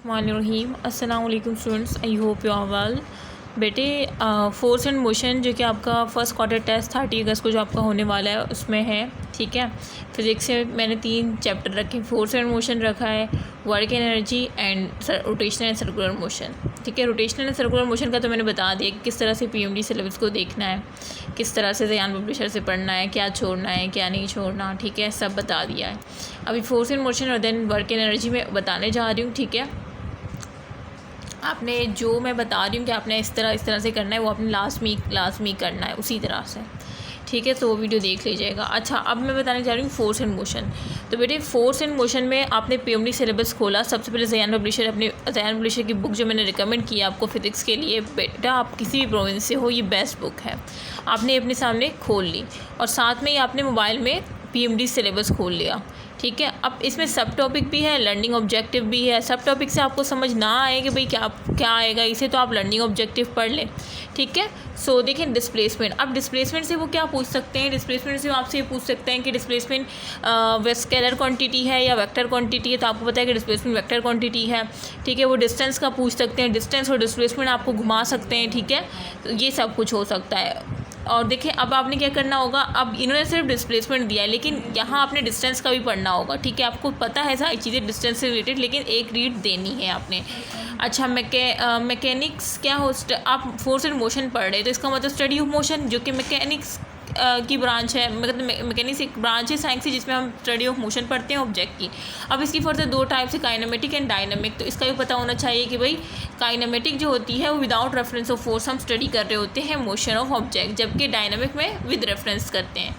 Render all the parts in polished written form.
रहीम अस्सलाम वालेकुम students, I hope you are well. बेटे फोर्स एंड मोशन जो कि आपका फर्स्ट क्वार्टर टेस्ट 30 अगस्त को जो आपका होने वाला है उसमें है, ठीक है। फिज़िक्स से मैंने 3 चैप्टर रखे, फोर्स एंड मोशन रखा है, work energy and rotational and circular motion, ठीक है। रोटेशनल एंड सर्कुलर मोशन का तो मैंने बता दिया कि किस तरह से पीएमडी सिलेबस को देखना है, किस तरह से ज़यान पब्लिशर से पढ़ना है, क्या छोड़ना है क्या नहीं छोड़ना, ठीक है, सब बता दिया है। अभी फोर्स एंड मोशन और देन वर्क एनर्जी में बताने जा रही हूँ, ठीक है। आपने जो मैं बता रही हूँ कि आपने इस तरह से करना है, वो आपने लाजमी करना है उसी तरह से, ठीक है। तो वो वीडियो देख लीजिएगा। अच्छा, अब मैं बताने जा रही हूँ फोर्स एंड मोशन। तो बेटे फोर्स एंड मोशन में आपने पीएमडी सिलेबस खोला, सबसे पहले ज़यान पब्लिशर, अपने ज़यान पब्लिशर की बुक जो मैंने रिकमेंड की आपको फिज़िक्स के लिए, बेटा आप किसी भी प्रोविंस से हो, ये बेस्ट बुक है। आपने अपने सामने खोल ली और साथ में ही आपने मोबाइल में पीएमडी सिलेबस खोल लिया, ठीक है। अब इसमें सब टॉपिक भी है, लर्निंग ऑब्जेक्टिव भी है। सब टॉपिक से आपको समझ ना आए कि भाई क्या आएगा इसे, तो आप लर्निंग ऑब्जेक्टिव पढ़ लें, ठीक है। सो देखें डिस्प्लेसमेंट, अब डिस्प्लेसमेंट से वो क्या पूछ सकते हैं, डिस्प्लेसमेंट से वो आपसे ये पूछ सकते हैं कि डिस्प्लेसमेंट स्केलर क्वांटिटी है या वेक्टर क्वांटिटी है। तो आपको पता है कि डिस्प्लेसमेंट वेक्टर क्वांटिटी है, ठीक है। वो डिस्टेंस का पूछ सकते हैं, डिस्टेंस और डिस्प्लेसमेंट आपको घुमा सकते हैं, ठीक है। तो ये सब कुछ हो सकता है। और देखिए अब आपने क्या करना होगा, अब इन्होंने सिर्फ डिस्प्लेसमेंट दिया है, लेकिन यहाँ आपने डिस्टेंस का भी पढ़ना होगा, ठीक है। आपको पता है सारी चीज़ें डिस्टेंस से रिलेटेड, लेकिन एक रीड देनी है आपने। अच्छा, मैकेनिक्स क्या हो, आप फोर्स एंड मोशन पढ़ रहे हैं, तो इसका मतलब स्टडी ऑफ मोशन, जो कि मैकेनिक्स की ब्रांच है, मतलब मैकेनिक्स एक ब्रांच है साइंस की जिसमें हम स्टडी ऑफ मोशन पढ़ते हैं ऑब्जेक्ट की। अब इसकी फर्दर 2 टाइप्स है, काइनेमेटिक एंड डायनामिक। तो इसका भी पता होना चाहिए कि भाई काइनेमेटिक जो होती है वो विदाउट रेफरेंस ऑफ फोर्स हम स्टडी कर रहे होते हैं मोशन ऑफ ऑब्जेक्ट, जबकि डायनामिक में विद रेफरेंस करते हैं,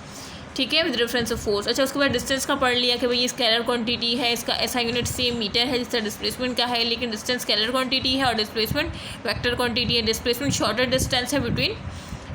ठीक है, विद रेफरेंस ऑफ फोर्स। अच्छा, उसके बाद डिस्टेंस का पढ़ लिया कि भाई ये स्केलर क्वांटिटी है, इसका ऐसा यूनिट सेम मीटर है जिसका डिस्प्लेसमेंट का है, लेकिन डिस्टेंस स्केलर क्वांटिटी है और डिस्प्लेसमेंट वेक्टर क्वांटिटी है। डिस्प्लेसमेंट शॉर्टर डिस्टेंस है between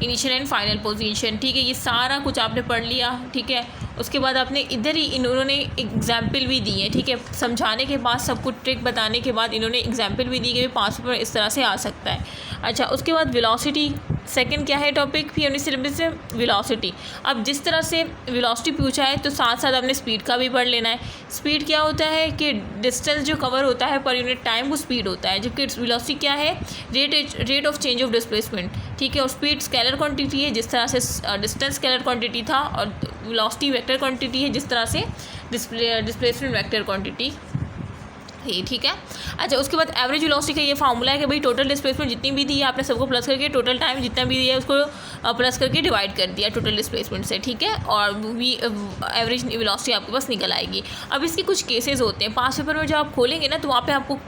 initial and final position, ठीक है। ये सारा कुछ आपने पढ़ लिया, ठीक है। उसके बाद आपने इधर ही इन्होंने एग्जाम्पल भी दी है, ठीक है। समझाने के बाद सब कुछ ट्रिक बताने के बाद इन्होंने एग्जाम्पल भी दी कि 5 पेपर इस तरह से आ सकता है। अच्छा, उसके बाद वेलोसिटी, सेकंड क्या है टॉपिक पीएमडी सिलेबस से, वेलोसिटी। अब जिस तरह से वेलोसिटी पूछा है तो साथ साथ आपने स्पीड का भी पढ़ लेना है। स्पीड क्या होता है कि डिस्टेंस जो कवर होता है पर यूनिट टाइम, वो स्पीड होता है, जबकि वेलोसिटी क्या है, rate of change of displacement, ठीक है। और स्पीड स्केलर क्वांटिटी है, जिस तरह से डिस्टेंस स्केलर क्वांटिटी था, और वेलोसिटी वेक्टर क्वांटिटी है, जिस तरह से डिस्प्लेसमेंट वेक्टर क्वांटिटी, ठीक है। अच्छा, उसके बाद एवरेज वेलोसिटी का ये फार्मूला है कि भाई टोटल डिस्प्लेसमेंट जितनी भी दी है आपने सबको प्लस करके, टोटल टाइम जितना भी दिया है उसको प्लस करके डिवाइड कर दिया टोटल डिस्प्लेसमेंट से, ठीक है। और एवरेज वेलोसिटी आपके पास निकल आएगी। अब इसके कुछ केसेस होते हैं 5 पेपर में, जब आप खोलेंगे ना तो वहाँ पे आपको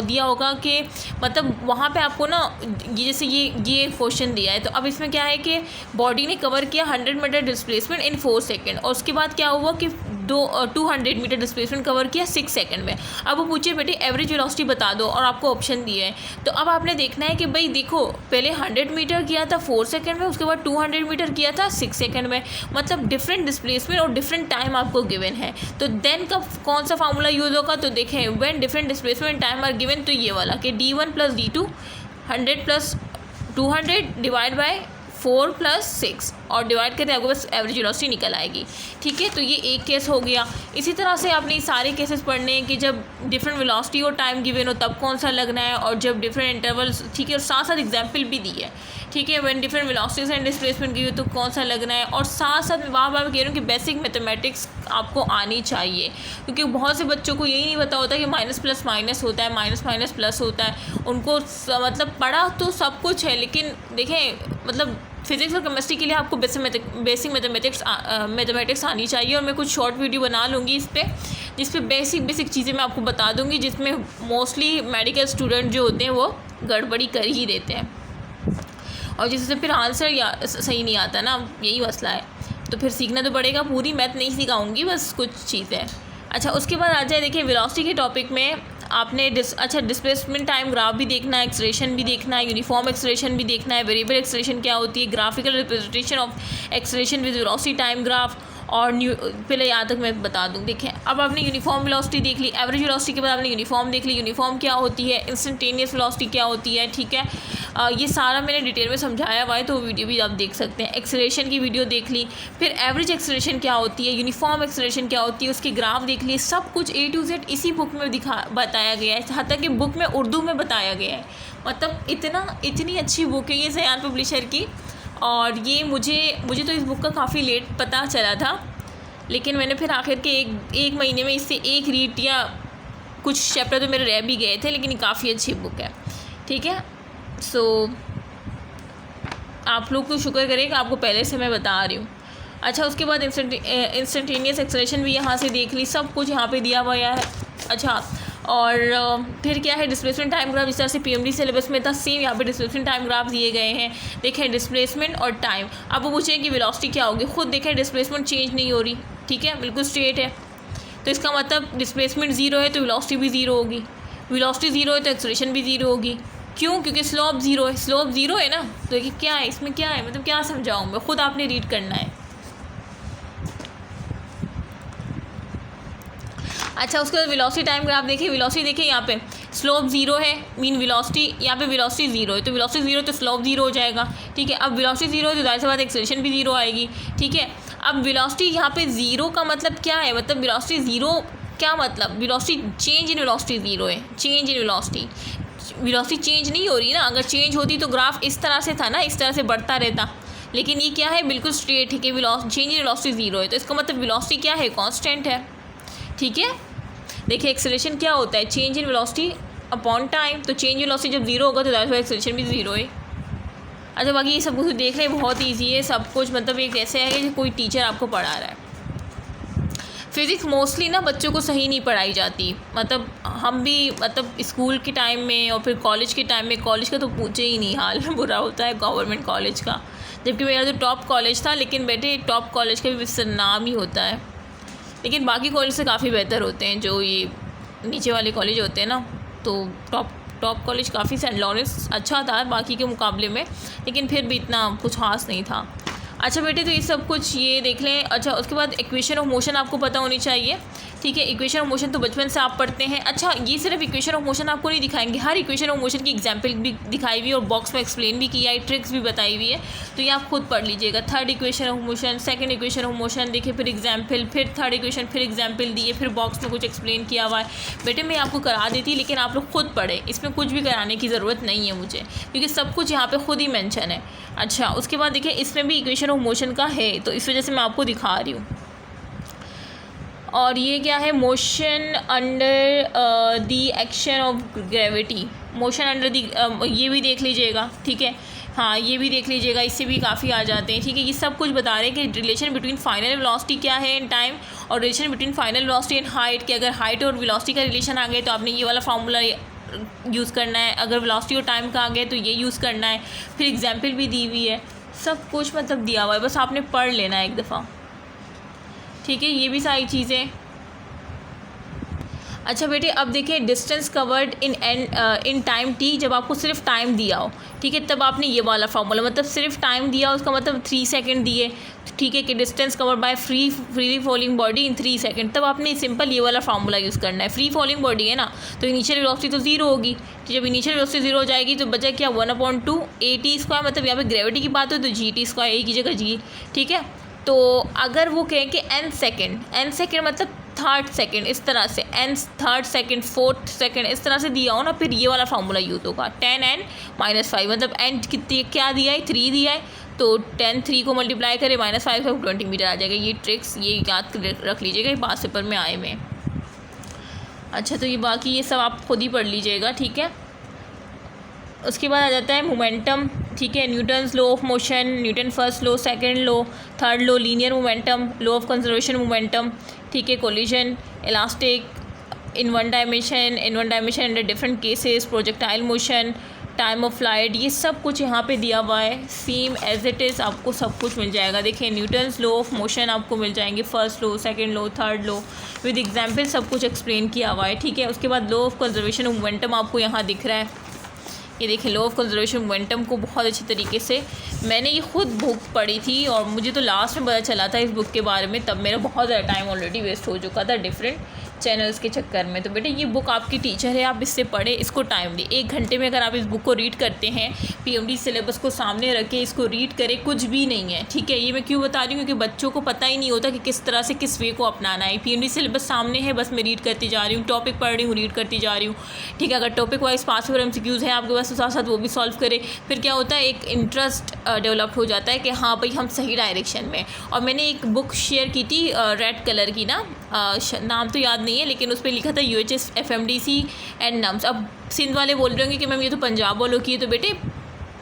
दिया होगा कि मतलब वहाँ पे आपको ना जैसे ये क्वेश्चन दिया है, तो अब इसमें क्या है कि बॉडी ने कवर किया 100 मीटर डिस्प्लेसमेंट इन 4 सेकेंड, और उसके बाद क्या हुआ कि 200 मीटर डिस्प्लेसमेंट कवर किया 6 सेकंड में। अब वो पूछिए बेटे एवरेज वेलोसिटी बता दो, और आपको ऑप्शन दिए हैं। तो अब आपने देखना है कि भाई देखो पहले 100 मीटर किया था 4 सेकंड में, उसके बाद 200 मीटर किया था 6 सेकंड में, मतलब डिफरेंट डिस्प्लेसमेंट और डिफरेंट टाइम आपको गिवन है। तो देन कब कौन सा फार्मूला यूज़ होगा, तो देखें when different displacement time are given, तो ये वाला कि D1 + D2 100 + 200 डिवाइड बाय 4 + 6 और डिवाइड करके आपको बस एवरेज वेलोसिटी निकल आएगी, ठीक है। तो ये एक केस हो गया। इसी तरह से आपने सारे केसेस पढ़ने हैं कि जब डिफरेंट वेलोसिटी और टाइम गिवन हो तब कौन सा लगना है, और जब डिफरेंट इंटरवल्स, ठीक है, और साथ साथ एग्जाम्पल भी दी है, ठीक है। When different velocities and displacement given तो कौन सा लगना है, और साथ साथ वहाँ मैं कह रही हूँ कि बेसिक मैथमेटिक्स आपको आनी चाहिए, क्योंकि बहुत से बच्चों को यही नहीं पता होता कि माइनस प्लस माइनस होता है, माइनस माइनस प्लस होता है। उनको मतलब पढ़ा तो सब कुछ है, लेकिन देखें मतलब फिजिक्स और केमिस्ट्री के लिए आपको बेसिक मैथमेटिक्स आनी चाहिए। और मैं कुछ शॉर्ट वीडियो बना लूँगी इस पर, जिस पे बेसिक चीज़ें मैं आपको बता दूँगी, जिसमें मोस्टली मेडिकल स्टूडेंट जो होते हैं वो गड़बड़ी कर ही देते हैं, और जिससे फिर आंसर सही नहीं आता ना, यही मसला है। तो फिर सीखना तो पड़ेगा, पूरी मैथ नहीं सिखाऊंगी, बस कुछ चीज़ें। अच्छा, उसके बाद आ जाए देखिए वेलोसिटी के टॉपिक में आपने डिस्प्लेसमेंट टाइम ग्राफ भी देखना है, एक्सलेरेशन भी देखना है, यूनिफॉर्म एक्सलेरेशन भी देखना है, वेरिएबल एक्सलेरेशन क्या होती है, graphical representation of acceleration with velocity time graph, और पहले यहाँ तक मैं बता दूँ। देखें, अब आपने यूनिफॉर्म वेलोसिटी देख ली, एवरेज वेलोसिटी के बाद आपने यूनिफॉर्म देख ली, यूनिफॉर्म क्या होती है, इंस्टेंटेनियस वेलोसिटी क्या होती है, ठीक है। ये सारा मैंने डिटेल में समझाया हुआ है, तो वीडियो भी आप देख सकते हैं। एक्सेलरेशन की वीडियो देख ली, फिर एवरेज एक्सेलरेशन क्या होती है, यूनिफॉर्म एक्सेलरेशन क्या होती है, उसके ग्राफ देख लिए। सब कुछ A to Z इसी बुक में बताया गया है, यहाँ तक कि बुक में उर्दू में बताया गया है। मतलब इतनी अच्छी बुक है ये ज़यान पब्लिशर की। और ये मुझे तो इस बुक का काफ़ी लेट पता चला था, लेकिन मैंने फिर आखिर के एक महीने में इससे एक रीड या कुछ चैप्टर तो मेरे रह भी गए थे, लेकिन ये काफ़ी अच्छी बुक है, ठीक है। सो आप लोग को शुक्र करें कि आपको पहले से मैं बता रही हूँ। अच्छा, उसके बाद इंस्टेंटेनियस एक्सेलरेशन भी यहाँ से देख ली, सब कुछ यहाँ पे दिया हुआ है। अच्छा, और फिर क्या है, डिस्प्लेसमेंट टाइम ग्राफ, जिस तरह से PMD सिलेबस में था सेम यहाँ पे डिस्प्लेसमेंट टाइम ग्राफ दिए गए हैं। देखें, डिस्प्लेसमेंट और टाइम। अब वो पूछें कि वेलोसिटी क्या होगी, खुद देखें डिस्प्लेसमेंट चेंज नहीं हो रही, ठीक है, बिल्कुल स्ट्रेट है। तो इसका मतलब डिस्प्लेसमेंट ज़ीरो है तो वेलोसिटी भी ज़ीरो होगी, वेलोसिटी ज़ीरो है तो एक्सेलरेशन भी ज़ीरो होगी। क्यों? क्योंकि स्लोप ज़ीरो है, स्लोप ज़ीरो है ना। तो देखिए क्या है इसमें, क्या है, मतलब क्या समझाऊँ मैं, खुद आपने रीड करना है। अच्छा, उसके बाद वेलोसिटी टाइम ग्राफ देखिए, वेलोसिटी देखिए यहाँ पे स्लोप ज़ीरो है, मीन वेलोसिटी, यहाँ पे वेलोसिटी ज़ीरो है, तो वेलोसिटी ज़ीरो तो स्लोप ज़ीरो हो जाएगा, ठीक है। अब वेलोसिटी ज़ीरो है तो जाहिर सी बात एक्सेलरेशन भी ज़ीरो आएगी, ठीक है। अब वेलोसिटी यहाँ पे ज़ीरो का मतलब क्या है, मतलब वेलोसिटी ज़ीरो क्या मतलब, velocity change in velocity zero है, चेंज इन वेलोसिटी चेंज नहीं हो रही ना। अगर चेंज होती तो ग्राफ इस तरह से था ना, इस तरह से बढ़ता रहता, लेकिन ये क्या है, बिल्कुल स्ट्रेट है कि चेंज इन वेलोसिटी ज़ीरो है, तो इसका मतलब वेलोसिटी क्या है, कांस्टेंट है, ठीक है। देखिए, एक्सेलरेशन क्या होता है, change in velocity upon time. तो चेंज इन वेलोसिटी जब ज़ीरो होगा तो दैट एक्सेलरेशन भी ज़ीरो है। अच्छा, बाकी ये सब कुछ देख लें, बहुत ईजी है सब कुछ, मतलब एक ऐसे है कि कोई टीचर आपको पढ़ा रहा है। फिज़िक्स मोस्टली ना बच्चों को सही नहीं पढ़ाई जाती, मतलब हम भी, मतलब स्कूल के टाइम में और फिर कॉलेज के टाइम में, कॉलेज का तो पूछे ही नहीं हाल बुरा होता है गवर्नमेंट कॉलेज का, जबकि मेरा जो टॉप कॉलेज था, लेकिन बेटे टॉप कॉलेज का भी नाम ही होता है, लेकिन बाकी कॉलेज से काफ़ी बेहतर होते हैं जो ये नीचे वाले कॉलेज होते हैं ना। तो टॉप कॉलेज काफ़ी सेंट लॉरेंस अच्छा था बाकी के मुकाबले में, लेकिन फिर भी इतना कुछ खास नहीं था। अच्छा बेटे, तो ये सब कुछ ये देख लें। अच्छा, उसके बाद इक्वेशन ऑफ मोशन आपको पता होनी चाहिए, ठीक है। इक्वेशन ऑफ मोशन तो बचपन से आप पढ़ते हैं। अच्छा, ये सिर्फ इक्वेशन ऑफ मोशन आपको नहीं दिखाएंगे, हर इक्वेशन ऑफ मोशन की एग्जांपल भी दिखाई हुई है और बॉक्स में एक्सप्लेन भी किया है, ट्रिक्स भी बताई हुई है, तो ये आप खुद पढ़ लीजिएगा। Third equation of motion, second equation of motion, देखिए फिर एग्जाम्पल, फिर थर्ड इक्वेशन, फिर एग्जाम्पल दिए, फिर बॉक्स में कुछ एक्सप्लेन किया हुआ है। बेटे मैं आपको करा देती, लेकिन आप लोग खुद पढ़ें, इसमें कुछ भी कराने की ज़रूरत नहीं है मुझे, क्योंकि सब कुछ यहाँ पर खुद ही मैंशन है। अच्छा, उसके बाद देखिए इसमें भी इक्वेशन ऑफ मोशन का है, तो इस वजह से मैं आपको दिखा रही हूँ। और ये क्या है, motion under the action of gravity, motion under the, ये भी देख लीजिएगा, ठीक है। हाँ, ये भी देख लीजिएगा, इससे भी काफ़ी आ जाते हैं, ठीक है। ये सब कुछ बता रहे हैं कि रिलेशन बिटवीन फाइनल वेलोसिटी क्या है इन टाइम, और relation between final velocity and height, कि अगर हाइट और वेलोसिटी का रिलेशन आ गए तो आपने ये वाला फार्मूला यूज़ करना है, अगर वेलोसिटी और टाइम का आ गए तो ये यूज़ करना है। फिर एग्जाम्पल भी दी हुई है, सब कुछ मतलब दिया हुआ है, बस आपने पढ़ लेना है एक दफ़ा, ठीक है। ये भी सारी चीज़ें। अच्छा बेटे, अब देखिए distance covered in time t, जब आपको सिर्फ टाइम दिया हो, ठीक है, तब आपने ये वाला फार्मूला, मतलब सिर्फ टाइम दिया, उसका मतलब 3 सेकंड दिए, ठीक है, कि distance covered by free falling body in 3 second, तब आपने सिंपल ये वाला फार्मूला यूज़ करना है। फ्री फॉलिंग बॉडी है ना, तो इनिशियल वेलोसिटी तो ज़ीरो होगी, तो जब इनिशियल वेलोसिटी ज़ीरो हो जाएगी तो बचा क्या, 1/2 AT², मतलब यहाँ पे ग्रेविटी की बात हो तो GT², ए की जगह G, ठीक है। तो अगर वो कहें कि n सेकेंड मतलब थर्ड सेकेंड, इस तरह से n third second, fourth second, इस तरह से दिया हो ना, फिर ये वाला फार्मूला यूज़ होगा। 10n - 5, मतलब n कितनी क्या दिया है, 3 दिया है, तो 10 3 को मल्टीप्लाई करें -5 का 20 मीटर आ जाएगा। ये ट्रिक्स ये याद रख लीजिएगा, ये पास पेपर में आए में। अच्छा, तो ये बाकी ये सब आप खुद ही पढ़ लीजिएगा, ठीक है। उसके बाद आ जाता है मोमेंटम, ठीक है। Newton's law of motion, Newton first law, second law, third law, linear momentum, law of conservation momentum, ठीक है। Collision, elastic, in one dimension under different cases, projectile motion, time of flight, ये सब कुछ यहाँ पे दिया हुआ है, सेम एज इट इज़ आपको सब कुछ मिल जाएगा। देखिए न्यूटन्स लॉ ऑफ मोशन आपको मिल जाएंगे, first law, second law, third law, with example सब कुछ एक्सप्लेन किया हुआ है, ठीक है। उसके बाद लॉ ऑफ कंजर्वेशन मोमेंटम आपको यहाँ दिख रहा है, ये देखें, लॉ ऑफ कंजर्वेशन मोमेंटम को बहुत अच्छी तरीके से मैंने ये खुद बुक पढ़ी थी और मुझे तो लास्ट में पता चला था इस बुक के बारे में, तब मेरा बहुत ज़्यादा टाइम ऑलरेडी वेस्ट हो चुका था डिफरेंट चैनल्स के चक्कर में। तो बेटे ये बुक आपकी टीचर है, आप इससे पढ़ें, इसको टाइम दें। 1 घंटे में अगर आप इस बुक को रीड करते हैं, पीएमडी सिलेबस को सामने रख के इसको रीड करें, कुछ भी नहीं है, ठीक है। ये मैं क्यों बता रही हूँ, क्योंकि बच्चों को पता ही नहीं होता कि किस तरह से किस वे को अपनाना है। पीएमडी सिलेबस सामने है, बस मैं रीड करती जा रही हूँ, टॉपिक पढ़ रही हूँ, रीड करती जा रही हूँ, ठीक है। अगर टॉपिक वाइज पास पेपर एमसीक्यूज़ है आपके पास तो साथ साथ वो भी सॉल्व करें, फिर क्या होता है, एक इंटरेस्ट डेवलप हो जाता है कि हाँ भाई हम सही डायरेक्शन में। और मैंने एक बुक शेयर की थी रेड कलर की ना, नाम तो याद नहीं है, लेकिन उस पर लिखा था UHS FMDC एंड नम्स। अब सिंध वाले बोल रहे होंगे कि मैम ये तो पंजाब वालों की है, तो बेटे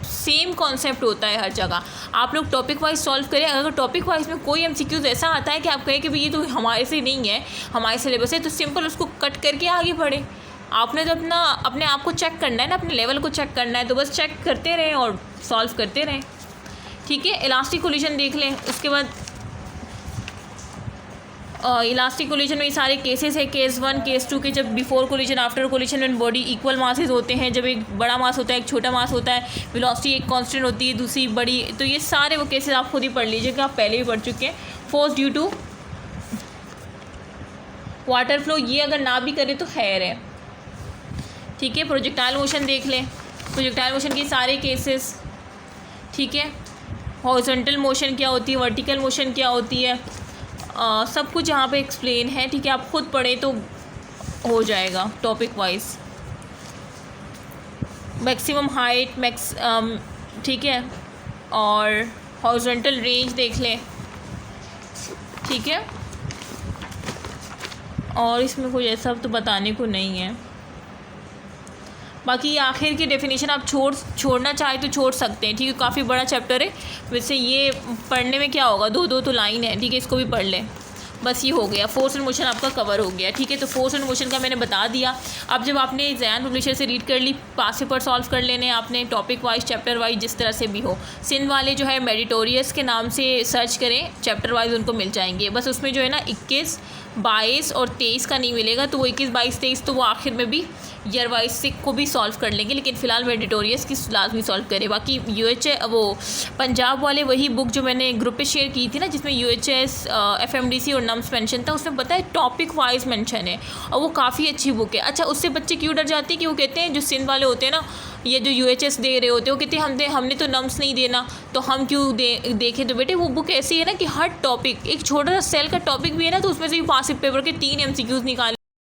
सेम कॉन्सेप्ट होता है हर जगह। आप लोग टॉपिक वाइज सॉल्व करें। अगर टॉपिक वाइज में कोई एमसीक्यूज़ ऐसा आता है कि आप कहें कि भाई ये तो हमारे से नहीं है, हमारे सिलेबस है, तो सिंपल उसको कट करके आगे बढ़ें। आपने तो अपने आप को चेक करना है ना, अपने लेवल को चेक करना है, तो बस चेक करते रहें और सॉल्व करते रहें, ठीक है। इलास्टिक कोलिजन देख लें, उसके बाद इलास्टिक कोलिजन में ये सारे केसेस है, केस 1 केस 2 के, जब बिफोर कोलिजन आफ्टर कोलिजन में बॉडी इक्वल मासेस होते हैं, जब एक बड़ा मास होता है एक छोटा मास होता है, वेलोसिटी एक कांस्टेंट होती है दूसरी बड़ी, तो ये सारे वो केसेस आप खुद ही पढ़ लीजिएगा, आप पहले भी पढ़ चुके हैं। Force due to water flow, ये अगर ना भी करे तो खैर है, ठीक है। प्रोजेक्टाइल मोशन देख लें, प्रोजेक्टाइल मोशन के सारे केसेस, ठीक है। हॉरिजॉन्टल मोशन क्या होती है, वर्टिकल मोशन क्या होती है, सब कुछ यहाँ पे एक्सप्लेन है, ठीक है। आप खुद पढ़ें तो हो जाएगा टॉपिक वाइज। मैक्सिमम हाइट ठीक है, और हॉरिजॉन्टल रेंज देख लें, ठीक है। और इसमें कुछ ऐसा तो बताने को नहीं है। बाकी आखिर की डेफिनेशन आप छोड़ना चाहे तो छोड़ सकते हैं, ठीक है। काफ़ी बड़ा चैप्टर है, वैसे ये पढ़ने में क्या होगा, 2 तो लाइन है, ठीक है, इसको भी पढ़ लें। बस ये हो गया, फोर्स एंड मोशन आपका कवर हो गया, ठीक है। तो फोर्स एंड मोशन का मैंने बता दिया। अब जब आपने ज़ैन पब्लिशर से रीड कर ली, पास पेपर सॉल्व कर लेने आपने, टॉपिक वाइज चैप्टर वाइज जिस तरह से भी हो। सिंध वाले जो है मेडिटोरियस के नाम से सर्च करें, चैप्टर वाइज उनको मिल जाएंगे। बस उसमें जो है ना 21, 22 और 23 का नहीं मिलेगा, तो वो 21, 22, 23 तो वो आखिर में भी ईयर वाइज से को भी सॉल्व कर लेंगे, लेकिन फ़िलहाल मेडिटोरियस की लाजमी सॉल्व करें। बाकी UHS वो पंजाब वाले वही बुक जो मैंने ग्रुप पे शेयर की थी ना, जिसमें UHS FMDC और नम्स मेंशन था, उसमें पता है टॉपिक वाइज मेंशन है और वो काफ़ी अच्छी बुक है। अच्छा, उससे बच्चे क्यों डर जाते हैं कि वो कहते हैं जो सिंध वाले होते हैं ना, ये जो UHS दे रहे होते हैं, वो कहते हैं हमने तो नम्स नहीं देना, तो हम क्यों देखें। तो बेटे वो बुक ऐसी है ना कि हर टॉपिक, एक छोटा सा सेल का टॉपिक भी है ना, तो उसमें से भी पास पेपर के 3 MCQs निकाले